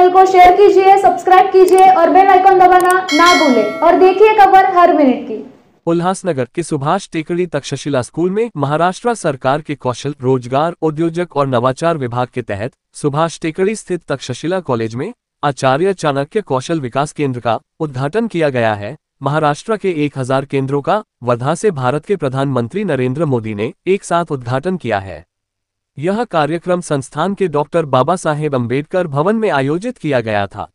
Channel को share कीजिए, subscribe कीजिए और बेल आइकॉन दबाना ना भूलें और देखिए खबर हर मिनट की। उल्हासनगर के सुभाष टेकड़ी तक्षशिला स्कूल में महाराष्ट्र सरकार के कौशल रोजगार उद्योजक और नवाचार विभाग के तहत सुभाष टेकड़ी स्थित तक्षशिला कॉलेज में आचार्य चाणक्य कौशल विकास केंद्र का उद्घाटन किया गया है। महाराष्ट्र के 1000 केंद्रों का वर्धा से भारत के प्रधानमंत्री नरेंद्र मोदी ने एक साथ उद्घाटन किया है। यह कार्यक्रम संस्थान के डॉक्टर बाबा साहेब अम्बेडकर भवन में आयोजित किया गया था।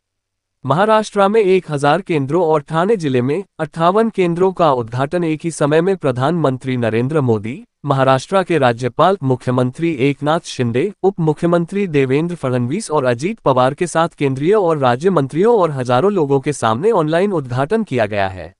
महाराष्ट्र में 1000 केंद्रों और ठाणे जिले में 58 केंद्रों का उद्घाटन एक ही समय में प्रधानमंत्री नरेंद्र मोदी, महाराष्ट्र के राज्यपाल मुख्यमंत्री एकनाथ शिंदे, उप मुख्यमंत्री देवेंद्र फडणवीस और अजीत पवार के साथ केंद्रीय और राज्य मंत्रियों और हजारों लोगों के सामने ऑनलाइन उद्घाटन किया गया है।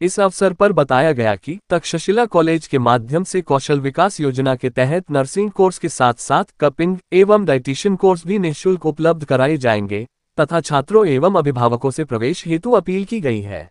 इस अवसर पर बताया गया कि तक्षशिला कॉलेज के माध्यम से कौशल विकास योजना के तहत नर्सिंग कोर्स के साथ साथ कपिंग एवं डाइटिशियन कोर्स भी निःशुल्क उपलब्ध कराए जाएंगे तथा छात्रों एवं अभिभावकों से प्रवेश हेतु अपील की गई है।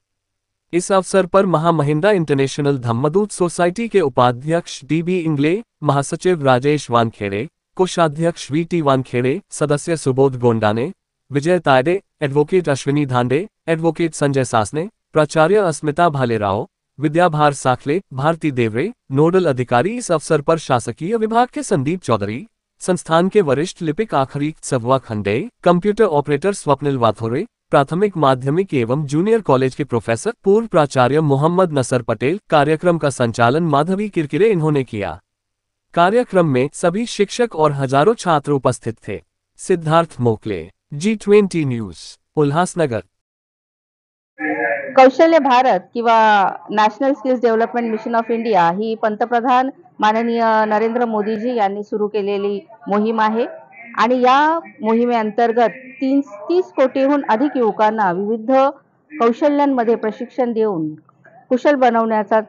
इस अवसर पर महामहिंद्रा इंटरनेशनल धम्मदूत सोसाइटी के उपाध्यक्ष DB इंगले, महासचिव राजेश वानखेड़े, कोषाध्यक्ष VT वानखेड़े, सदस्य सुबोध गोंडाने, विजय तायडे, एडवोकेट अश्विनी धांडे, एडवोकेट संजय सासने, प्राचार्य अस्मिता भालेराव, विद्याभार साखले, भारती देवरे, नोडल अधिकारी। इस अवसर पर शासकीय विभाग के संदीप चौधरी, संस्थान के वरिष्ठ लिपिक आखरी सव्वा खंडे, कंप्यूटर ऑपरेटर स्वप्निल वाथोरे, प्राथमिक माध्यमिक एवं जूनियर कॉलेज के प्रोफेसर पूर्व प्राचार्य मोहम्मद नसर पटेल, कार्यक्रम का संचालन माधवी किरकिरे इन्होंने किया। कार्यक्रम में सभी शिक्षक और हजारों छात्र उपस्थित थे। Siddharth Mokle, G20 news, Ulhasnagar. कौशल्य भारत किंवा national skills development mission of India ही पंतप्रधान माननीय नरेंद्र मोदीजी यांनी सुरू केलेली मोहीम आहे आणि या मोहिमेअंतर्गत 30 कोटीहून अधिक युवकांना विविध कौशल्यांमध्ये प्रशिक्षण देऊन कुशल बनवण्याचा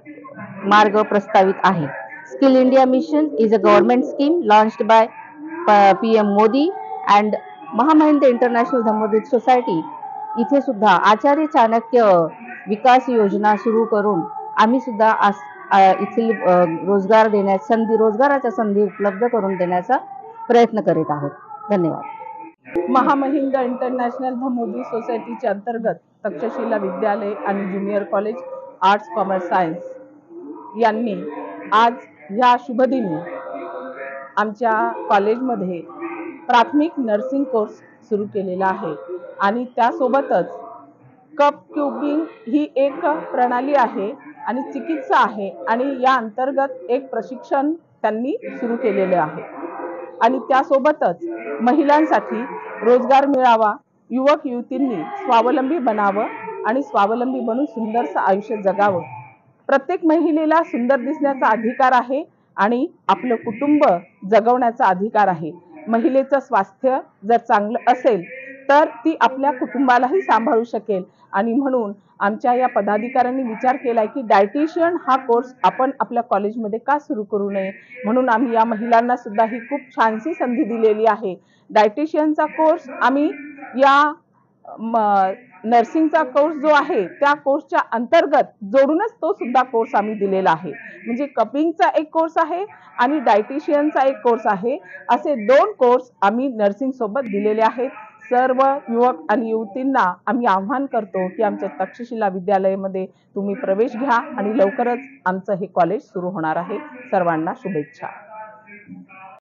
मार्ग प्रस्तावित आहे। Skill India mission is a government scheme launched by PM Modi and Mahamahindra international Dhammadoot society. इथे सुद्धा आचार्य चाणक्य विकास योजना सुरू करून आम्ही सुद्धा इथील रोजगाराच्या संधी उपलब्ध करून देण्याचा प्रयत्न करीत आहोत। धन्यवाद। महामहिंद्रा इंटरनॅशनल धम्मदूत सोसायटीच्या अंतर्गत तक्षशिला विद्यालय आणि junior college arts commerce science यांनी आज या शुभदिनी आमच्या कॉलेजमध्ये प्राथमिक नर्सिंग कोर्स सुरू केलेला आहे आणि त्यासोबतच कप क्यूबिंग ही एक प्रणाली आहे आणि चिकित्सा आहे आणि या अंतर्गत एक प्रशिक्षण त्यांनी सुरू केलेले आहे आणि त्यासोबतच महिलांसाठी रोजगार मिळावा, युवक युवतींनी स्वावलंबी बनावं आणि स्वावलंबी बनून सुंदरसं आयुष्य जगावं। प्रत्येक महिलेला सुंदर दिसण्याचा अधिकार आहे आणि आपलं कुटुंब जगवण्याचा अधिकार आहे। महिलेचं स्वास्थ्य जर चांगलं असेल तर ती आपल्या कुटुंबालाही सांभाळू शकेल आणि म्हणून आमच्या या पदाधिकाऱ्यांनी विचार केलाय की डायटिशियन हा कोर्स आपण आपल्या कॉलेजमध्ये का सुरू करू नये, म्हणून आम्ही या महिलांना सुद्धा ही खूप छानशी संधी दिलेली आहे। डायटिशियनचा कोर्स आम्ही या नर्सिंगचा कोर्स जो आहे त्या कोर्सच्या अंतर्गत जोडूनच तो सुद्धा कोर्स आम्ही दिलेला आहे। म्हणजे कपिंगचा एक कोर्स आहे आणि डायटिशियनचा एक कोर्स आहे, असे 2 कोर्स आम्ही नर्सिंग सोबत दिलेले आहेत। सर्व युवक आणि युवतींना आम्ही आव्हान करतो की आमच्या तक्षशिला विद्यालयामध्ये तुम्ही प्रवेश घ्या आणि लवकरच आमचं हे कॉलेज सुरू होणार आहे। सर्वांना शुभेच्छा।